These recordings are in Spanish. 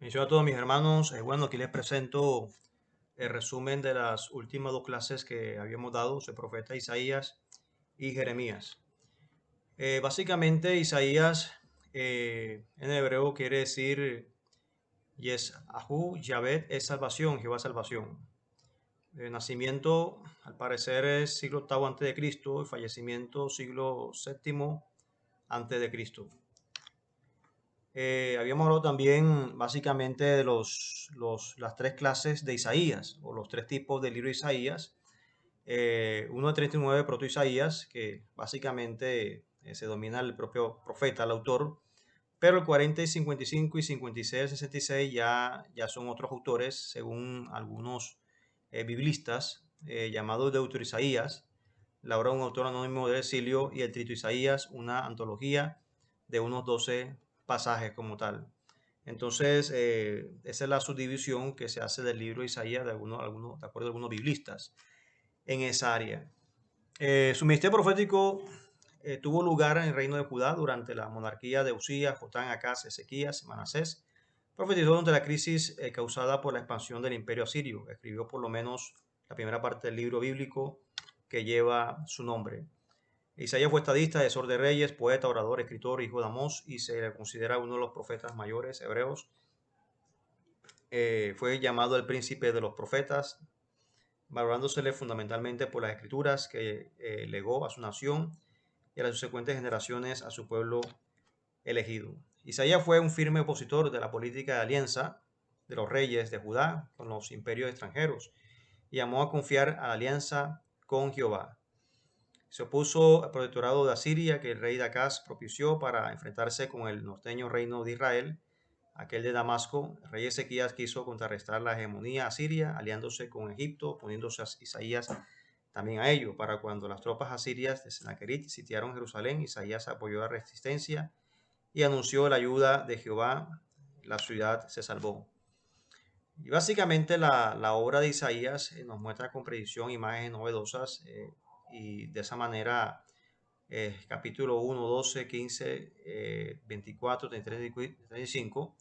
Bendiciones a todos mis hermanos. Bueno, aquí les presento el resumen de las últimas dos clases que habíamos dado, el profeta Isaías y Jeremías. Básicamente, Isaías en hebreo quiere decir Yesahu, Yahvé es salvación, Jehová es salvación. El nacimiento, al parecer, es siglo octavo antes de Cristo, y fallecimiento siglo séptimo antes de Cristo. Habíamos hablado también básicamente de las tres clases de Isaías, o los tres tipos del libro de Isaías. Uno de 39, proto Isaías, que básicamente se domina el propio profeta, el autor, pero el 40 y 55 y 56 y 66 ya son otros autores, según algunos biblistas, llamados Deutero Isaías, la obra de un autor anónimo del exilio, y el Trito Isaías, una antología de unos 12 pasajes como tal. Entonces, esa es la subdivisión que se hace del libro de Isaías de acuerdo a algunos biblistas en esa área. Su ministerio profético tuvo lugar en el reino de Judá durante la monarquía de Usías, Jotán, Acaz, Ezequías y Manasés. Profetizó durante la crisis causada por la expansión del imperio asirio. Escribió por lo menos la primera parte del libro bíblico que lleva su nombre. Isaías fue estadista, asesor de reyes, poeta, orador, escritor, hijo de Amós, y se le considera uno de los profetas mayores hebreos. Fue llamado el príncipe de los profetas, valorándosele fundamentalmente por las escrituras que legó a su nación y a las subsecuentes generaciones a su pueblo elegido. Isaías fue un firme opositor de la política de alianza de los reyes de Judá con los imperios extranjeros y llamó a confiar a la alianza con Jehová. Se opuso al protectorado de Asiria que el rey de Acaz propició para enfrentarse con el norteño reino de Israel, aquel de Damasco. El rey Ezequías quiso contrarrestar la hegemonía asiria, aliándose con Egipto, poniéndose a Isaías también a ello. Para cuando las tropas asirias de Sennacherib sitiaron Jerusalén, Isaías apoyó la resistencia y anunció la ayuda de Jehová. La ciudad se salvó. Y básicamente la obra de Isaías nos muestra con precisión imágenes novedosas, y de esa manera capítulo 1, 12, 15, 24, 33 y 35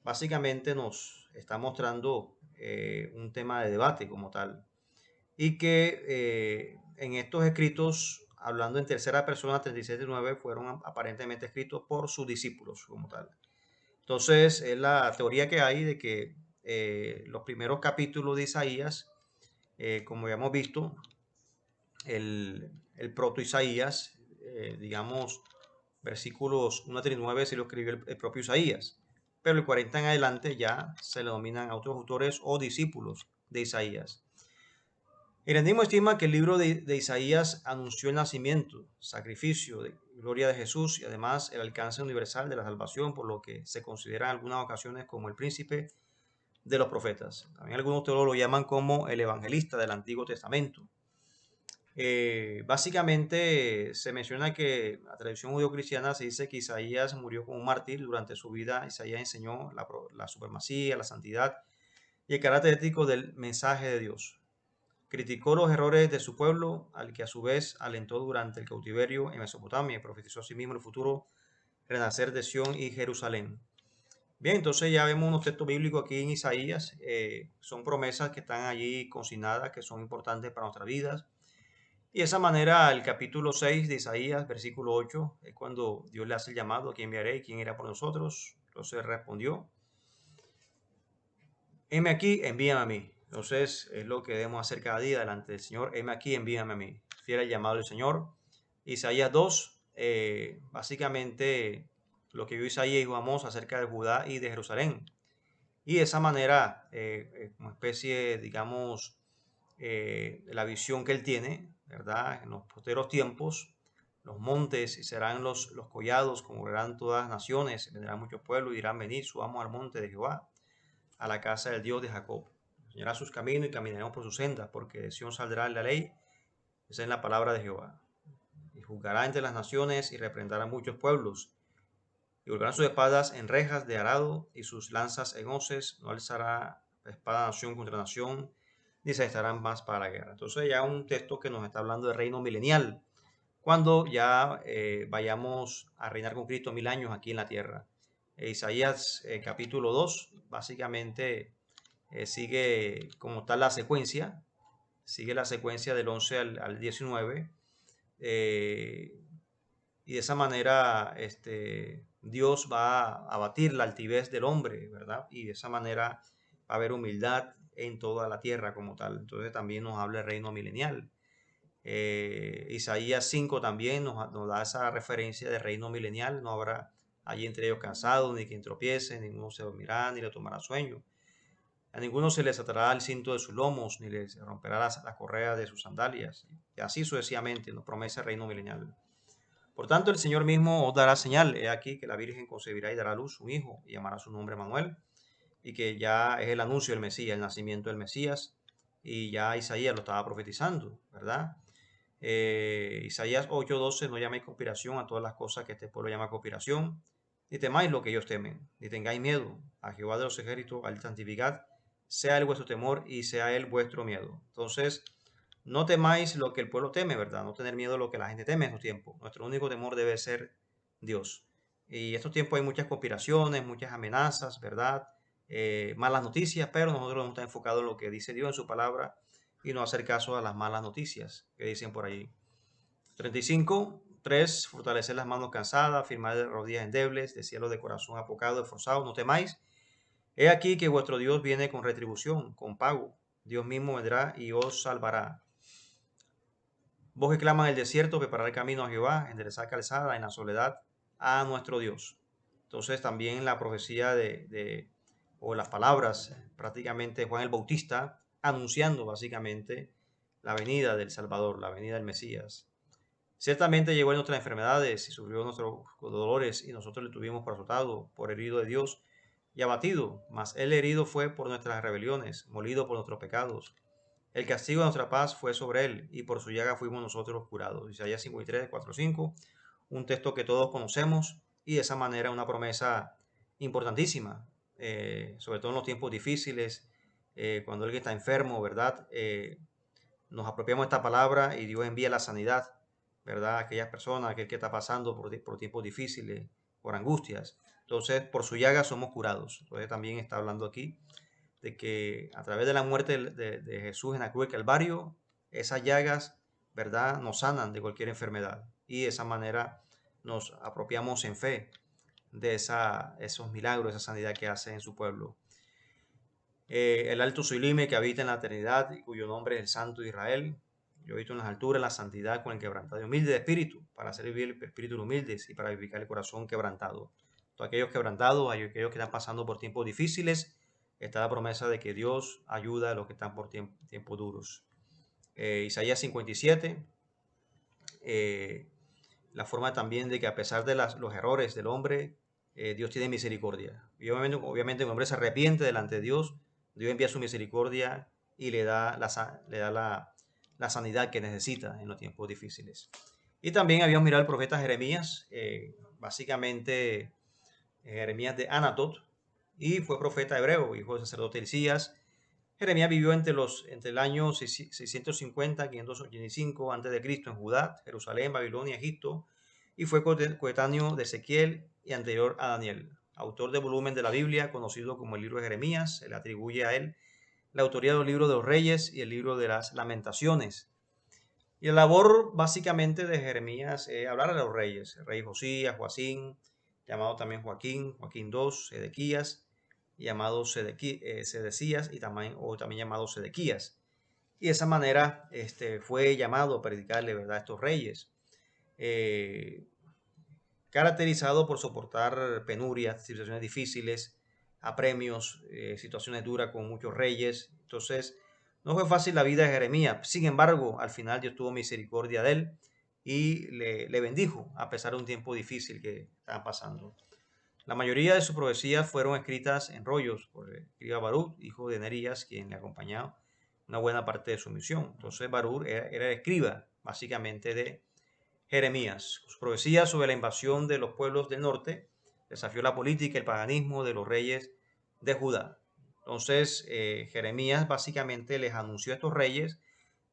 básicamente nos está mostrando un tema de debate como tal, y que en estos escritos, hablando en tercera persona, 37 y 9, fueron aparentemente escritos por sus discípulos como tal. Entonces, es la teoría que hay de que los primeros capítulos de Isaías, como ya hemos visto, el proto Isaías, digamos, versículos 1 a 39 se lo escribió el propio Isaías, pero el 40 en adelante ya se le dominan a otros autores o discípulos de Isaías. El enigma estima que el libro de Isaías anunció el nacimiento, sacrificio, de gloria de Jesús y además el alcance universal de la salvación, por lo que se considera en algunas ocasiones como el príncipe de los profetas. También algunos teólogos lo llaman como el evangelista del Antiguo Testamento. Básicamente se menciona que la tradición judío-cristiana se dice que Isaías murió como un mártir durante su vida. Isaías enseñó la supremacía, la santidad y el carácter ético del mensaje de Dios. Criticó los errores de su pueblo, al que a su vez alentó durante el cautiverio en Mesopotamia y profetizó asimismo el futuro renacer de Sión y Jerusalén. Bien, entonces ya vemos unos textos bíblicos aquí en Isaías. Son promesas que están allí consignadas, que son importantes para nuestras vidas. Y de esa manera, el capítulo 6 de Isaías, versículo 8, es cuando Dios le hace el llamado: ¿a quién enviaré y quién irá por nosotros? Entonces respondió: heme aquí, envíame a mí. Entonces es lo que debemos hacer cada día delante del Señor: heme aquí, envíame a mí. Fiel al llamado del Señor. Isaías 2, básicamente lo que vio Isaías y Amós acerca de Judá y de Jerusalén. Y de esa manera, como especie, digamos, la visión que él tiene, ¿verdad? En los posteros tiempos, los montes serán los collados, congregarán todas las naciones, vendrán muchos pueblos y dirán: venid, subamos al monte de Jehová, a la casa del Dios de Jacob. Enseñará sus caminos y caminaremos por sus sendas, porque de Sion saldrá la ley, esa es la palabra de Jehová. Y juzgará entre las naciones y reprenderá a muchos pueblos. Y volverán sus espadas en rejas de arado y sus lanzas en hoces. No alzará espada nación contra nación, ni se estarán más para la guerra. Entonces ya un texto que nos está hablando del reino milenial, cuando ya vayamos a reinar con Cristo 1000 años aquí en la tierra. Isaías capítulo 2, básicamente sigue como tal la secuencia, sigue la secuencia del 11 al 19, y de esa manera Dios va a abatir la altivez del hombre, ¿verdad? Y de esa manera va a haber humildad en toda la tierra como tal. Entonces también nos habla el reino milenial. Isaías 5 también nos da esa referencia de reino milenial. No habrá allí entre ellos cansados, ni quien tropiece, ninguno se dormirá, ni le tomará sueño. A ninguno se les atará el cinto de sus lomos, ni les romperá la correa de sus sandalias. Y así sucesivamente nos promete el reino milenial. Por tanto, el Señor mismo os dará señal. He aquí que la Virgen concebirá y dará a luz un hijo, y llamará su nombre Manuel, y que ya es el anuncio del Mesías, el nacimiento del Mesías, y ya Isaías lo estaba profetizando, ¿verdad? Isaías 8:12, no llaméis conspiración a todas las cosas que este pueblo llama conspiración, ni temáis lo que ellos temen, ni tengáis miedo. A Jehová de los ejércitos, al santificad, sea él vuestro temor y sea él vuestro miedo. Entonces, no temáis lo que el pueblo teme, ¿verdad? No tener miedo a lo que la gente teme en estos tiempos. Nuestro único temor debe ser Dios. Y en estos tiempos hay muchas conspiraciones, muchas amenazas, ¿verdad? Malas noticias, pero nosotros nos estamos enfocados en lo que dice Dios en su palabra y no hacer caso a las malas noticias que dicen por allí. 35. 3. Fortalecer las manos cansadas, firmar de rodillas endebles, de cielo de corazón apocado, esforzado, no temáis. He aquí que vuestro Dios viene con retribución, con pago. Dios mismo vendrá y os salvará. Voz que clama en el desierto, preparar el camino a Jehová, enderezar calzada en la soledad a nuestro Dios. Entonces también la profecía o las palabras prácticamente de Juan el Bautista anunciando básicamente la venida del Salvador, la venida del Mesías. Ciertamente llevó nuestras enfermedades y sufrió nuestros dolores y nosotros le tuvimos por azotado, por herido de Dios y abatido, mas él herido fue por nuestras rebeliones, molido por nuestros pecados. El castigo de nuestra paz fue sobre él, y por su llaga fuimos nosotros curados. Isaías 53, 4, 5, un texto que todos conocemos, y de esa manera una promesa importantísima, sobre todo en los tiempos difíciles, cuando alguien está enfermo, ¿verdad? Nos apropiamos de esta palabra y Dios envía la sanidad, ¿verdad? A aquellas personas, aquel que está pasando por tiempos difíciles, por angustias. Entonces, por su llaga somos curados. Entonces, también está hablando aquí de que a través de la muerte de Jesús en la cruz del Calvario, esas llagas, ¿verdad?, nos sanan de cualquier enfermedad. Y de esa manera nos apropiamos en fe de esos milagros, esa sanidad que hace en su pueblo. El alto sublime que habita en la eternidad y cuyo nombre es el Santo de Israel. Yo habito en las alturas, en la santidad, con el quebrantado y humilde de espíritu, para hacer vivir el espíritu humildes y para vivificar el corazón quebrantado. Todos aquellos quebrantados, aquellos que están pasando por tiempos difíciles, está la promesa de que Dios ayuda a los que están por tiempos duros. Isaías 57, la forma también de que a pesar de los errores del hombre, Dios tiene misericordia. Y obviamente el hombre se arrepiente delante de Dios, Dios envía su misericordia y le da la sanidad que necesita en los tiempos difíciles. Y también habíamos mirado al profeta Jeremías, básicamente Jeremías de Anatot, y fue profeta hebreo, hijo del sacerdote Elías. Jeremías vivió entre el año 650 y 585 a.C. en Judá, Jerusalén, Babilonia, Egipto, y fue coetáneo de Ezequiel y anterior a Daniel. Autor del volumen de la Biblia, conocido como el libro de Jeremías, se le atribuye a él la autoría del libro de los Reyes y el libro de las Lamentaciones. Y la labor básicamente de Jeremías es hablar a los reyes, el rey Josías, Joacín, llamado también Joaquín II, Sedequías, llamado Sedecías y también llamado Sedequías. Y de esa manera fue llamado a predicarle, ¿verdad?, a estos reyes, caracterizado por soportar penurias, situaciones difíciles, apremios, situaciones duras con muchos reyes. Entonces, no fue fácil la vida de Jeremías. Sin embargo, al final Dios tuvo misericordia de él y le bendijo a pesar de un tiempo difícil que estaba pasando. La mayoría de sus profecías fueron escritas en rollos por el escriba Baruch, hijo de Nerías, quien le acompañaba una buena parte de su misión. Entonces Baruch era el escriba básicamente de Jeremías. Sus profecías sobre la invasión de los pueblos del norte desafió la política y el paganismo de los reyes de Judá. Entonces Jeremías básicamente les anunció a estos reyes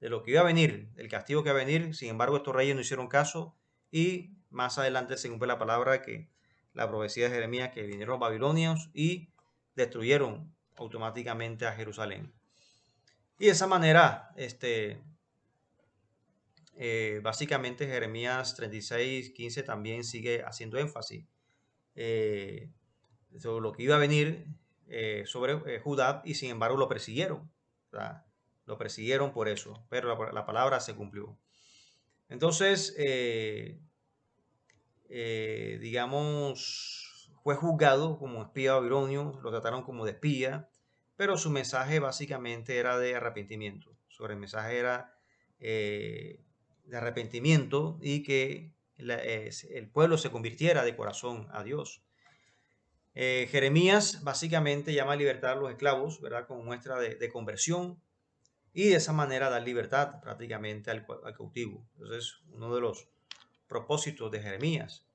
de lo que iba a venir, del castigo que iba a venir. Sin embargo, estos reyes no hicieron caso y más adelante se cumple la palabra que la profecía de Jeremías, que vinieron los babilonios y destruyeron automáticamente a Jerusalén. Y de esa manera, básicamente Jeremías 36:15 también sigue haciendo énfasis sobre lo que iba a venir sobre Judá, y sin embargo lo persiguieron, ¿verdad? Lo persiguieron por eso, pero la palabra se cumplió. Entonces, digamos, fue juzgado como espía babilonio, lo trataron como de espía, pero su mensaje básicamente era de arrepentimiento. Sobre el mensaje era de arrepentimiento y que el pueblo se convirtiera de corazón a Dios. Jeremías básicamente llama a libertad a los esclavos, ¿verdad? Como muestra de conversión, y de esa manera dar libertad prácticamente al cautivo. Entonces, uno de los propósitos de Jeremías.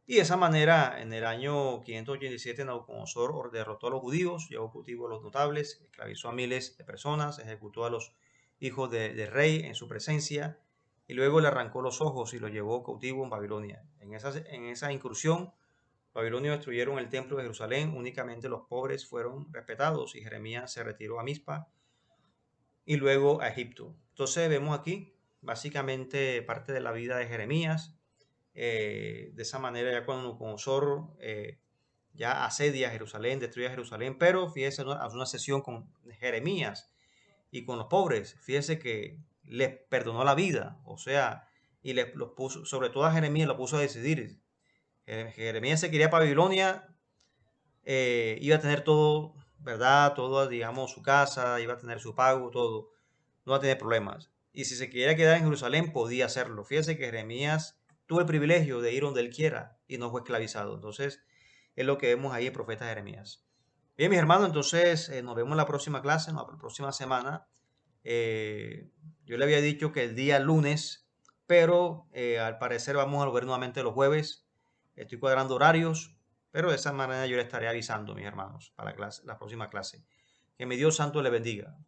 Y de esa manera, en el año 587, Nabucodonosor derrotó a los judíos, llevó cautivo a los notables, esclavizó a miles de personas, ejecutó a los hijos del rey en su presencia, y luego le arrancó los ojos y lo llevó cautivo en Babilonia. En esa incursión, Babilonios destruyeron el templo de Jerusalén, únicamente los pobres fueron respetados, y Jeremías se retiró a Mizpa y luego a Egipto. Entonces vemos aquí básicamente parte de la vida de Jeremías. De esa manera, ya cuando Nabucodonosor ya asedia Jerusalén, destruye Jerusalén, pero fíjese, hace una sesión con Jeremías y con los pobres, fíjese que les perdonó la vida, o sea, y los puso, sobre todo a Jeremías lo puso a decidir. Jeremías se quería para Babilonia, iba a tener todo, ¿verdad? Todo, digamos, su casa, iba a tener su pago, todo, no va a tener problemas. Y si se quería quedar en Jerusalén, podía hacerlo. Fíjese que Jeremías tuvo el privilegio de ir donde él quiera y no fue esclavizado. Entonces, es lo que vemos ahí en el profeta Jeremías. Bien, mis hermanos, entonces nos vemos en la próxima clase, en la próxima semana. Yo le había dicho que el día lunes, pero al parecer vamos a volver nuevamente los jueves. Estoy cuadrando horarios, pero de esa manera yo le estaré avisando, mis hermanos, para la próxima clase. Que mi Dios santo le bendiga.